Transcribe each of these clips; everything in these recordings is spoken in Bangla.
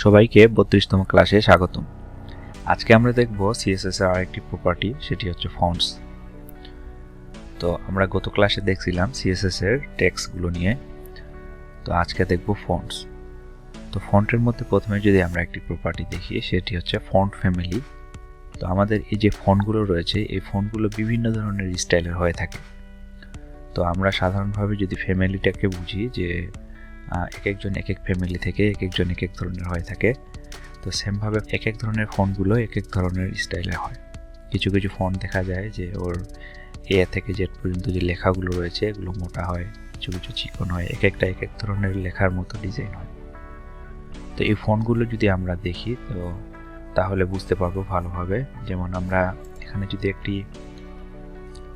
সবাইকে 32তম ক্লাসে স্বাগতম। আজকে আমরা দেখব CSS এর আরেকটি প্রপার্টি, সেটি হচ্ছে ফন্টস। তো আমরা গত ক্লাসে দেখছিলাম CSS এর টেক্সটগুলো নিয়ে, তো আজকে দেখব ফন্টস। তো ফন্টের মধ্যে প্রথমে যদি আমরা একটি প্রপার্টি দেখি, সেটি হচ্ছে ফন্ট ফ্যামিলি। তো আমাদের এই যে ফন্টগুলো রয়েছে, এই ফন্টগুলো বিভিন্ন ধরনের স্টাইলের হয়ে থাকে। তো আমরা সাধারণভাবে যদি ফ্যামিলিটাকে বুঝি যে এক একজন এক এক ফ্যামিলি থেকে এক একজন এক এক ধরনের হয়ে থাকে, তো সেমভাবে এক এক ধরনের ফন্টগুলো এক এক ধরনের স্টাইলে হয়। কিছু কিছু ফন্ট দেখা যায় যে ওর এ থেকে জেড পর্যন্ত যে লেখাগুলো রয়েছে এগুলো মোটা হয়, কিছু কিছু চিকন হয়, এক একটা এক এক ধরনের লেখার মতো ডিজাইন হয়। তো এই ফন্টগুলো যদি আমরা দেখি তো তাহলে বুঝতে পারবো ভালোভাবে। যেমন আমরা এখানে যদি একটি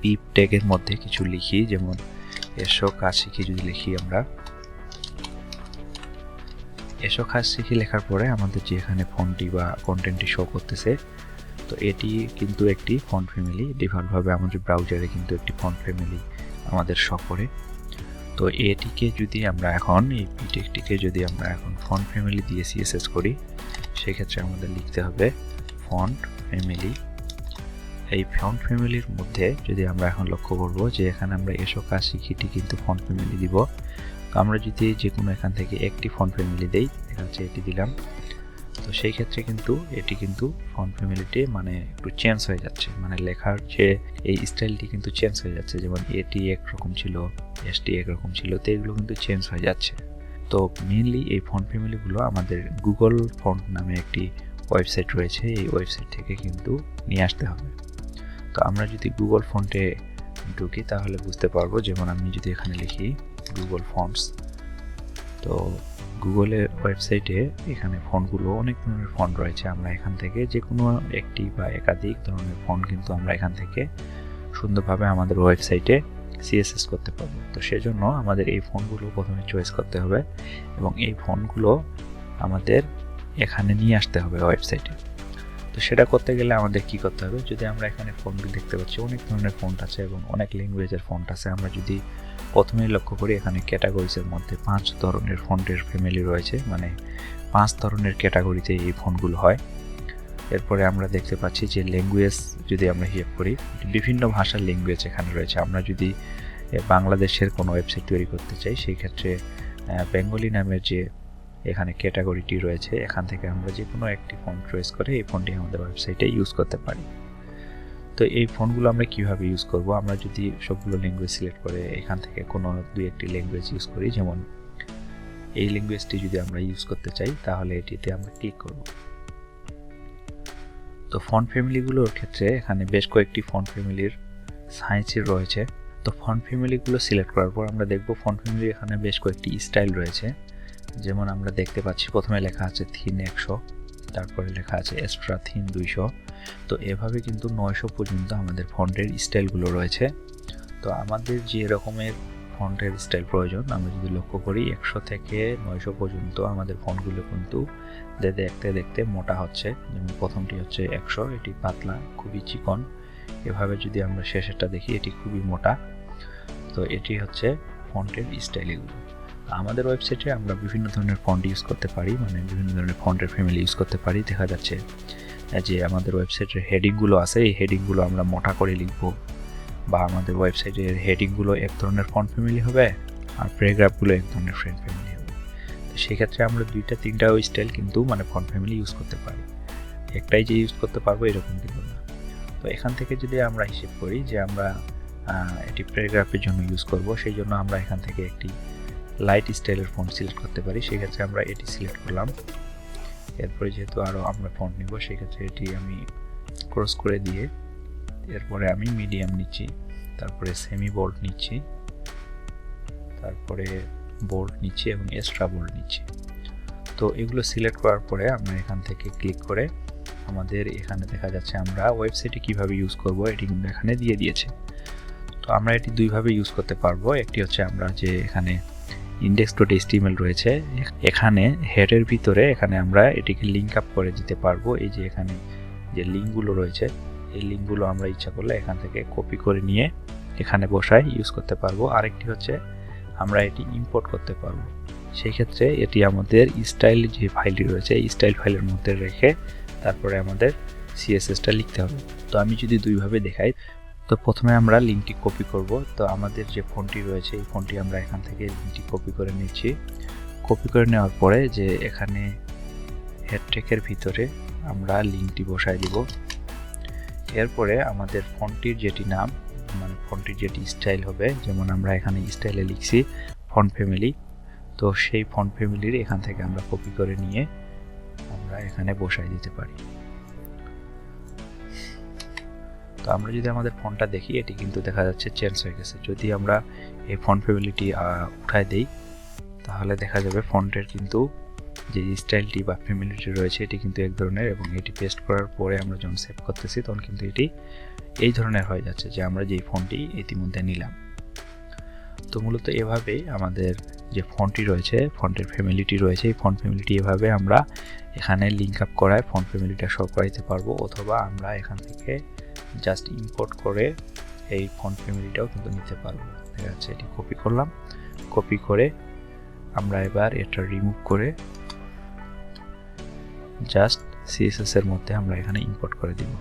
পিপ ট্যাগের মধ্যে কিছু লিখি, যেমন এসো কাজ শিখি যদি লিখি, আমরা এসো কাজ শিখি লেখার পরে আমাদের যে এখানে ফন্টটি বা কন্টেন্টটি শো করতেছে, তো এটি কিন্তু একটি ফন্ট ফ্যামিলি। ডিফল্টভাবে আমাদের ব্রাউজারে কিন্তু একটি ফন্ট ফ্যামিলি আমাদের শো করে। তো এটিকে যদি আমরা এখন এই পিটেকটিকে যদি আমরা এখন ফন্ট ফ্যামিলি দিয়ে CSS করি, সেক্ষেত্রে আমাদের লিখতে হবে ফন্ট ফ্যামিলি। এই ফন্ট ফ্যামিলির মধ্যে যদি আমরা এখন লক্ষ্য করব যে এখানে আমরা এসো কাজ শিখিটি কিন্তু ফন্ট ফ্যামিলি দিব। তো আমরা যদি যে কোনো এখান থেকে একটি ফন্ট ফ্যামিলি দেই, দেখা যাচ্ছে এটি দিলাম, তো সেই ক্ষেত্রে কিন্তু এটি কিন্তু ফন্ট ফ্যামিলিটি মানে একটু চেঞ্জ হয়ে যাচ্ছে, মানে লেখার যে এই স্টাইলটি কিন্তু চেঞ্জ হয়ে যাচ্ছে। যেমন এটি একরকম ছিল, এসটি একরকম ছিল, তো এগুলো কিন্তু চেঞ্জ হয়ে যাচ্ছে। তো মেইনলি এই ফন্ট ফ্যামিলিগুলো আমাদের গুগল ফন্ট নামে একটি ওয়েবসাইট রয়েছে, এই ওয়েবসাইট থেকে কিন্তু নিয়ে আসতে হবে। তো আমরা যদি গুগল ফন্টে ঢুকি তাহলে বুঝতে পারবো। যেমন আমি যদি এখানে লিখি গুগল ফন্টস, তো গুগলের ওয়েবসাইটে এখানে ফন্টগুলো অনেক ধরনের ফন্ট রয়েছে। আমরা এখান থেকে যে কোনো একটি বা একাধিক ধরনের ফন্ট কিন্তু আমরা এখান থেকে সুন্দরভাবে আমাদের ওয়েবসাইটে CSS করতে পারবো। তো সেজন্য আমাদের এই ফন্টগুলো প্রথমে চয়েস করতে হবে এবং এই ফন্টগুলো আমাদের এখানে নিয়ে আসতে হবে ওয়েবসাইটে। তো সেটা করতে গেলে আমাদের কি করতে হবে, যদি আমরা এখানে ফন্টগুলো দেখতে পাচ্ছি অনেক ধরনের ফন্ট আছে এবং অনেক ল্যাঙ্গুয়েজের ফন্ট আছে। আমরা যদি প্রথমেই লক্ষ্য করি, এখানে ক্যাটাগরিজের মধ্যে 5 ধরনের ফন্টের ফ্যামিলি রয়েছে, মানে 5 ধরনের ক্যাটাগরিতে এই ফন্টগুলো হয়। এরপরে আমরা দেখতে পাচ্ছি যে ল্যাঙ্গুয়েজ যদি আমরা হিসাব করি, বিভিন্ন ভাষার ল্যাঙ্গুয়েজ এখানে রয়েছে। আমরা যদি বাংলাদেশের কোনো ওয়েবসাইট তৈরি করতে চাই, সেই ক্ষেত্রে বেঙ্গলি নামের যে এখানে ক্যাটাগরিটি রয়েছে, এখান থেকে আমরা যে কোনো একটি ফন্ট চয়েস করে এই ফন্টটি আমাদের ওয়েবসাইটে ইউজ করতে পারি। তো এই ফন্টগুলো আমরা কিভাবে ইউজ করব, আমরা যদি সবগুলো ল্যাঙ্গুয়েজ সিলেক্ট করে এখান থেকে কোনো দুই একটি ল্যাঙ্গুয়েজ ইউজ করি, যেমন এই ল্যাঙ্গুয়েজটি যদি আমরা ইউজ করতে চাই তাহলে এটিতে আমরা ক্লিক করব। তো ফন্ট ফ্যামিলিগুলোর ক্ষেত্রে এখানে বেশ কয়েকটি ফন্ট ফ্যামিলির সাইজের রয়েছে। তো ফন্ট ফ্যামিলিগুলো সিলেক্ট করার পর আমরা দেখব ফন্ট ফ্যামিলি এখানে বেশ কয়েকটি স্টাইল রয়েছে। যেমন আমরা দেখতে পাচ্ছি প্রথমে লেখা আছে থিন 100, তারপরে লেখা আছে এক্সট্রা থিন 200। তো এভাবে কিন্তু 900 পর্যন্ত আমাদের ফন্টের স্টাইলগুলো রয়েছে। তো আমাদের যে রকমের ফন্টের স্টাইল প্রয়োজন, আমরা যদি লক্ষ্য করি 100 থেকে 900 পর্যন্ত আমাদের ফন্টগুলো কিন্তু দেখতে দেখতে মোটা হচ্ছে। যেমন প্রথমটি হচ্ছে 100, এটি পাতলা, খুবই চিকন। এভাবে যদি আমরা শেষেরটা দেখি, এটি খুবই মোটা। তো এটি হচ্ছে ফন্টের স্টাইলগুলো। আমাদের ওয়েবসাইটে আমরা বিভিন্ন ধরনের ফন্ট ইউজ করতে পারি, মানে বিভিন্ন ধরনের ফন্টের ফ্যামিলি ইউজ করতে পারি। দেখা যাচ্ছে যে আমাদের ওয়েবসাইটের হেডিংগুলো আছে, এই হেডিংগুলো আমরা মোটা করে লিখব, বা আমাদের ওয়েবসাইটের হেডিংগুলো এক ধরনের ফন্ট ফ্যামিলি হবে আর প্যারাগ্রাফগুলো এক ধরনের ফন্ট ফ্যামিলি হবে। তো সেক্ষেত্রে আমরা 2-3টা স্টাইল কিন্তু মানে ফন্ট ফ্যামিলি ইউজ করতে পারি, একটাই যে ইউজ করতে পারবো এরকম কিন্তু না। তো এখান থেকে যদি আমরা হিসেব করি যে আমরা এটি প্যারাগ্রাফের জন্য ইউজ করব, সেই জন্য আমরা এখান থেকে একটি লাইট স্টাইলের ফন্ট সিলেক্ট করতে পারি। সেক্ষেত্রে আমরা এটি সিলেক্ট করলাম। এরপরে যেহেতু আরও আমরা ফন্ট নিব, সেক্ষেত্রে এটি আমি ক্রস করে দিয়ে এরপরে আমি মিডিয়াম নিচ্ছি, তারপরে সেমি বোল্ড নিচ্ছি, তারপরে বোল্ড নিচ্ছি এবং এক্সট্রা বোল্ড নিচ্ছি। তো এগুলো সিলেক্ট করার পরে আমরা এখান থেকে ক্লিক করে আমাদের এখানে দেখা যাচ্ছে আমরা ওয়েবসাইটে কিভাবে ইউজ করব এটি কিন্তু এখানে দিয়ে দিয়েছে। তো আমরা এটি দুইভাবে ইউজ করতে পারবো। একটি হচ্ছে আমরা যে এখানে index.html রয়েছে, এখানে হেডের ভিতরে এখানে আমরা এটিকে লিঙ্ক আপ করে দিতে পারবো। এই যে এখানে যে লিঙ্কগুলো রয়েছে, এই লিঙ্কগুলো আমরা ইচ্ছা করলে এখান থেকে কপি করে নিয়ে এখানে বসায় ইউজ করতে পারবো। আরেকটি হচ্ছে আমরা এটি ইম্পোর্ট করতে পারবো। সেই ক্ষেত্রে এটি আমাদের স্টাইল যে ফাইলটি রয়েছে এই স্টাইল ফাইলের মধ্যে রেখে তারপরে আমাদের সিএসএসটা লিখতে হবে। তো আমি যদি দুইভাবে দেখাই, তো প্রথমে আমরা লিঙ্কটি কপি করব। তো আমাদের যে ফন্টটি রয়েছে এই ফন্টটি আমরা এখান থেকে লিঙ্কটি কপি করে নিচ্ছি। কপি করে নেওয়ার পরে যে এখানে হেড ট্যাগের ভিতরে আমরা লিঙ্কটি বসাই দিব। এরপরে আমাদের ফন্টটির যেটি নাম, মানে ফন্টটির যেটি স্টাইল হবে, যেমন আমরা এখানে স্টাইলে লিখছি ফন্ট ফ্যামিলি, তো সেই ফন্ট ফ্যামিলির এখান থেকে আমরা কপি করে নিয়ে আমরা এখানে বসাই দিতে পারি। তো আমরা যদি আমাদের ফন্টটা দেখি, এটি কিন্তু দেখা যাচ্ছে চেঞ্জ হয়ে গেছে। যদি আমরা এই ফন্ট ফ্যামিলিটি উঠায় দেই তাহলে দেখা যাবে ফন্টের কিন্তু যে স্টাইলটি বা ফ্যামিলিটি রয়েছে এটি কিন্তু এক ধরনের, এবং এটি পেস্ট করার পরে আমরা যখন সেভ করতেছি তখন কিন্তু এটি এই ধরনের হয়ে যাচ্ছে যে আমরা যেই ফন্টটি ইতিমধ্যে নিলাম। তো মূলত এভাবেই আমাদের যে ফন্টটি রয়েছে, ফন্টের ফ্যামিলিটি রয়েছে, এই ফন্ট ফ্যামিলিটি এভাবে আমরা এখানে লিঙ্ক আপ করায় ফন্ট ফ্যামিলিটা শো করাইতে পারবো, অথবা আমরা এখান থেকে জাস্ট ইম্পোর্ট করে এই ফন্ট ফ্যামিলিটাও কিন্তু নিতে পারবো। ঠিক আছে, এটি কপি করলাম। কপি করে আমরা এবার এটা রিমুভ করে জাস্ট সিএসএস এর মধ্যে আমরা এখানে ইম্পোর্ট করে দিব।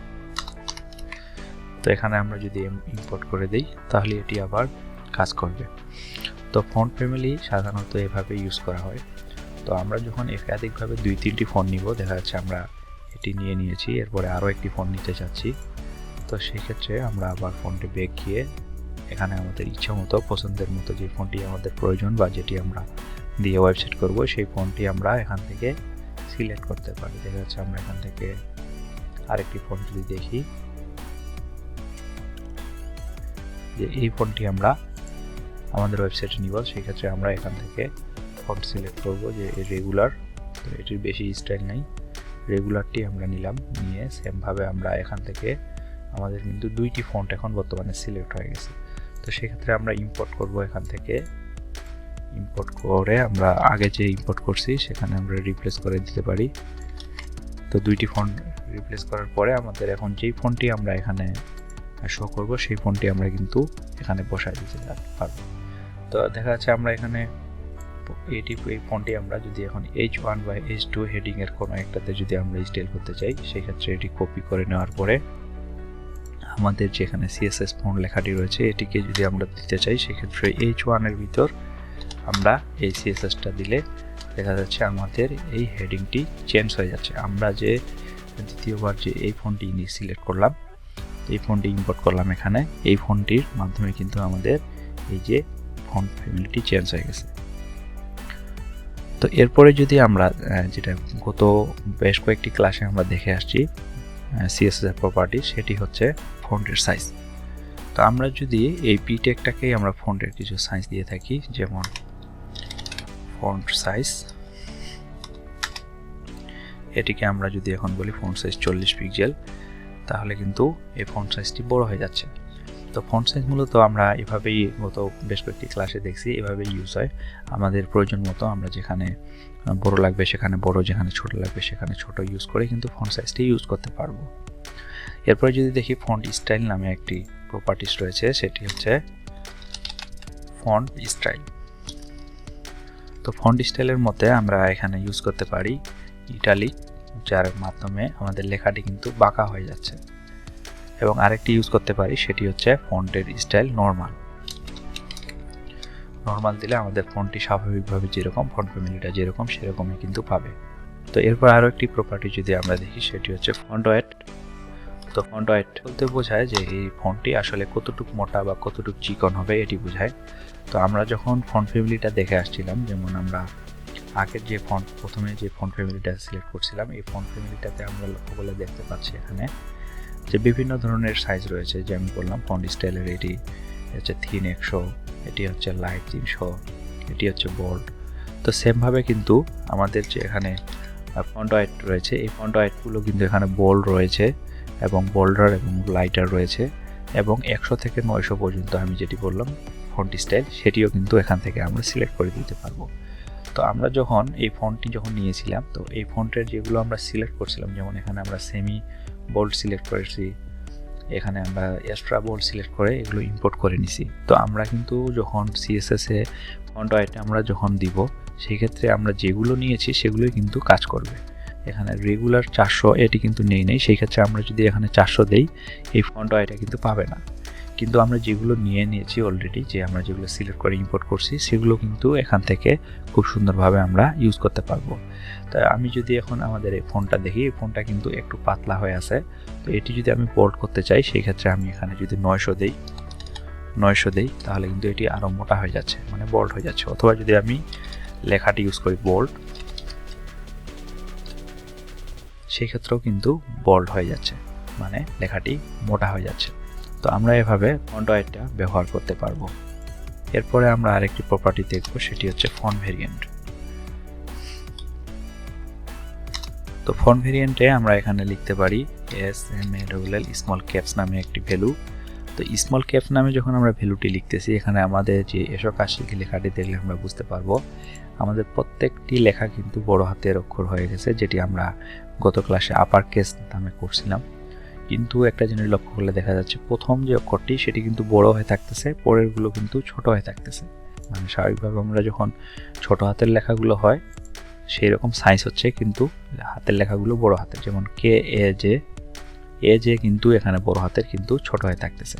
তো এখানে আমরা যদি ইম্পোর্ট করে দেই তাহলে এটি আবার কাজ করবে। তো ফন্ট ফ্যামিলি সাধারণত এভাবে ইউজ করা হয়। তো আমরা যখন একাধিকভাবে 2-3টি ফন্ট নিব, দেখা যাচ্ছে আমরা এটি নিয়েছি, এরপরে আরও একটি ফন্ট নিতে চাচ্ছি, তো সেই ক্ষেত্রে আমরা আবার ফন্টে ব্যাক গিয়ে এখানে আমাদের ইচ্ছা মতো পছন্দের মতো যে ফন্টটি আমাদের প্রয়োজন বা যেটি আমরা দিয়ে ওয়েবসাইট করব সেই ফন্টটি আমরা এখান থেকে সিলেক্ট করতে পারি। দেখা যাচ্ছে আমরা এখান থেকে আরেকটি ফন্ট যদি দেখি, যে এই ফন্টটি আমরা আমাদের ওয়েবসাইটে নিব, সেই ক্ষেত্রে আমরা এখান থেকে ফন্ট সিলেক্ট করব যে রেগুলার। তো এটির বেশি স্টাইল নেই, রেগুলারটি আমরা নিলাম, নিয়ে সেমভাবে আমরা এখান থেকে আমাদের কিন্তু 2টি ফন্ট এখন বর্তমানে সিলেক্ট হয়ে গেছে। তো সেক্ষেত্রে আমরা ইম্পোর্ট করব, এখান থেকে ইম্পোর্ট করে আমরা আগে যে ইম্পোর্ট করছি সেখানে আমরা রিপ্লেস করে দিতে পারি। তো 2টি ফন্ট রিপ্লেস করার পরে আমাদের এখন যেই ফন্টটি আমরা এখানে শো করব সেই ফন্টটি আমরা কিন্তু এখানে বসাই দিতে পারবো। তো দেখা যাচ্ছে আমরা এখানে এই ফন্টটি আমরা যদি এখন H1 বা H2 হেডিং এর কোনো একটাতে যদি আমরা স্টাইল করতে চাই, সেই ক্ষেত্রে এটি কপি করে নেওয়ার পরে আমাদের যেখানে CSS ফন্ট লেখাটি রয়েছে এটিকে যদি আমরা দিতে চাই, সেক্ষেত্রে H1 এর ভিতর আমরা এই CSSটা দিলে দেখা যাচ্ছে আমাদের এই হেডিংটি চেঞ্জ হয়ে যাচ্ছে। আমরা যে দ্বিতীয়বার যে এই ফন্টটি সিলেক্ট করলাম, এই ফন্টটি ইম্পোর্ট করলাম এখানে, এই ফন্টটির মাধ্যমে কিন্তু আমাদের এই যে ফন্ট ফ্যামিলিটি চেঞ্জ হয়ে গেছে। তো এরপরে যদি আমরা যেটা গত বেশ কয়েকটি ক্লাসে আমরা দেখে আসছি CSS এর প্রপার্টি, সেটি হচ্ছে ফন্টের সাইজ। তো আমরা যদি এই পি ট্যাগটাকেই আমরা ফন্টের কিছু সাইজ দিয়ে থাকি, যেমন ফন্ট সাইজ, এটিকে আমরা যদি এখন বলি ফন্ট সাইজ 40 পিক্সেল, তাহলে কিন্তু এই ফন্ট সাইজটি বড় হয়ে যাচ্ছে। তো ফন্ট সাইজ মূলত আমরা এভাবেই গত বেশ কয়েকটি ক্লাসে দেখছি, এভাবেই ইউজ হয়। আমাদের প্রয়োজন মতো আমরা যেখানে বড় লাগবে সেখানে বড়, যেখানে ছোট লাগবে সেখানে ছোট ইউজ করে কিন্তু ফন্ট সাইজটি ইউজ করতে পারবো। এরপরে যদি দেখি ফন্ট স্টাইল নামে একটি প্রপার্টিস রয়েছে, সেটি হচ্ছে ফন্ট স্টাইল। তো ফন্ট স্টাইলের মধ্যে আমরা এখানে ইউজ করতে পারি ইটালিক, যার মাধ্যমে আমাদের লেখাটি কিন্তু বাঁকা হয়ে যাচ্ছে, এবং আরেকটি ইউজ করতে পারি সেটি হচ্ছে ফন্টের স্টাইল নরমাল। নরমাল দিলে আমাদের ফন্টটি স্বাভাবিকভাবে যেরকম ফন্ট ফ্যামিলিটা যেরকম সেরকমই কিন্তু পাবে। তো এরপর আরও একটি প্রপার্টি যদি আমরা দেখি সেটি হচ্ছে ফন্ট ওয়েট। তো ফন্ট ওয়েট বলতে বোঝায় যে এই ফন্টটি আসলে কতটুকু মোটা বা কতটুকু চিকন হবে এটি বোঝায়। তো আমরা যখন ফন্ট ফ্যামিলিটা দেখে আসছিলাম, যেমন আমরা আগের যে প্রথমে যে ফন্ট ফ্যামিলিটা সিলেক্ট করছিলাম, এই ফন্ট ফ্যামিলিটাতে আমরা লক্ষ্য করলে দেখতে পাচ্ছি এখানে যে বিভিন্ন ধরনের সাইজ রয়েছে। যে আমি বললাম ফন্ট স্টাইলের এটি হচ্ছে থিন 100, এটি হচ্ছে লাইট 300, এটি হচ্ছে বোল্ড। তো সেমভাবে কিন্তু আমাদের যে এখানে ফন্ট ওয়েট রয়েছে, এই ফন্ট ওয়েটগুলো কিন্তু এখানে বোল্ড রয়েছে এবং বোল্ডার এবং লাইটার রয়েছে, এবং 100 থেকে 900 পর্যন্ত আমি যেটি বললাম ফন্ট স্টাইল, সেটিও কিন্তু এখান থেকে আমরা সিলেক্ট করে দিতে পারবো। তো আমরা যখন এই ফন্টটি যখন নিয়েছিলাম, তো এই ফন্টের যেগুলো আমরা সিলেক্ট করছিলাম, যেমন এখানে আমরা সেমি বোল্ড সিলেক্ট করেছি, এখানে আমরা এক্সট্রা বোল্ড সিলেক্ট করে এগুলো ইম্পোর্ট করে নিছি। তো আমরা কিন্তু যখন CSS এ ফন্ট ওয়েট আমরা যখন দিব, সেই ক্ষেত্রে আমরা যেগুলো নিয়েছি সেগুলোই কিন্তু কাজ করবে। এখানে রেগুলার 400 এটি কিন্তু নেই, সেই ক্ষেত্রে আমরা যদি এখানে 400 দেই এই ফন্ট এটা কিন্তু পাবে না। কিন্তু আমরা যেগুলো নিয়েছি অলরেডি, যে আমরা যেগুলো সিলেক্ট করে ইম্পোর্ট করছি সেগুলো কিন্তু এখান থেকে খুব সুন্দরভাবে আমরা ইউজ করতে পারবো। তাই আমি যদি এখন আমাদের এই ফন্টটা দেখি, এই ফন্টটা কিন্তু একটু পাতলা হয়ে আছে। তো এটি যদি আমি বোল্ড করতে চাই সেই ক্ষেত্রে আমি এখানে যদি 900 দেই তাহলে কিন্তু এটি আরও মোটা হয়ে যাচ্ছে, মানে বোল্ড হয়ে যাচ্ছে। অথবা যদি আমি লেখাটি ইউজ করি বোল্ড, সেই ক্ষেত্রেও কিন্তু বোল্ড হয়ে যাচ্ছে, মানে লেখাটি মোটা হয়ে যাচ্ছে। তো আমরা এভাবে ফন্ট ওয়েটটা ব্যবহার করতে পারবো। এরপরে আমরা আরেকটি প্রপার্টি দেখব, সেটি হচ্ছে ফন্ট ভেরিয়েন্ট। তো ফন্ট ভেরিয়েন্টে আমরা এখানে লিখতে পারি SMALL স্মল ক্যাপস নামে একটি ভ্যালু। তো স্মল ক্যাপস নামে যখন আমরা ভ্যালুটি লিখতেছি, এখানে আমাদের যে এসো কাজ শিখি লেখাটি দেখলে আমরা বুঝতে পারবো আমাদের প্রত্যেকটি লেখা কিন্তু বড় হাতের অক্ষর হয়ে গেছে, যেটি আমরা গত ক্লাসে আপার কেস নামে করছিলাম। কিন্তু একটা জিনিস লক্ষ্য করলে দেখা যাচ্ছে প্রথম যে অক্ষরটি সেটি কিন্তু বড় হয়ে থাকতেছে, পরেরগুলো কিন্তু ছোট হয়ে থাকতেছে। মানে স্বাভাবিকভাবে আমরা যখন ছোট হাতের লেখাগুলো হয় সেই রকম সাইজ হচ্ছে, কিন্তু হাতের লেখাগুলো বড় হাতের, যেমন এ জে কিন্তু এখানে বড় হাতের কিন্তু ছোট হয়ে থাকতেছে।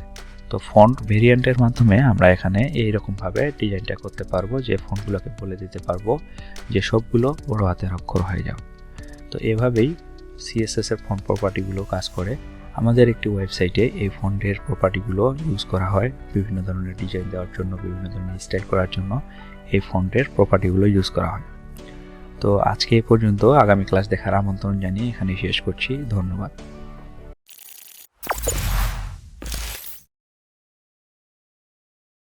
তো ফন্ট ভেরিয়েন্টের মাধ্যমে আমরা এখানে এইরকমভাবে ডিজাইনটা করতে পারবো, যে ফন্টগুলোকে বলে দিতে পারবো যে সবগুলো বড় হাতের অক্ষর হয়ে যাও। তো এভাবেই CSS এর ফন্ট প্রপার্টিগুলো কাজ করে। আমাদের একটি ওয়েবসাইটে এই ফন্টের প্রপার্টিগুলো ইউজ করা হয় বিভিন্ন ধরনের ডিজাইন দেওয়ার জন্য, বিভিন্ন ধরনের স্টাইল করার জন্য এই ফন্টের প্রপার্টিগুলো ইউজ করা হয়। তো আজকে এই পর্যন্ত, আগামী ক্লাস দেখার আমন্ত্রণ জানিয়ে এখানে শেষ করছি। ধন্যবাদ।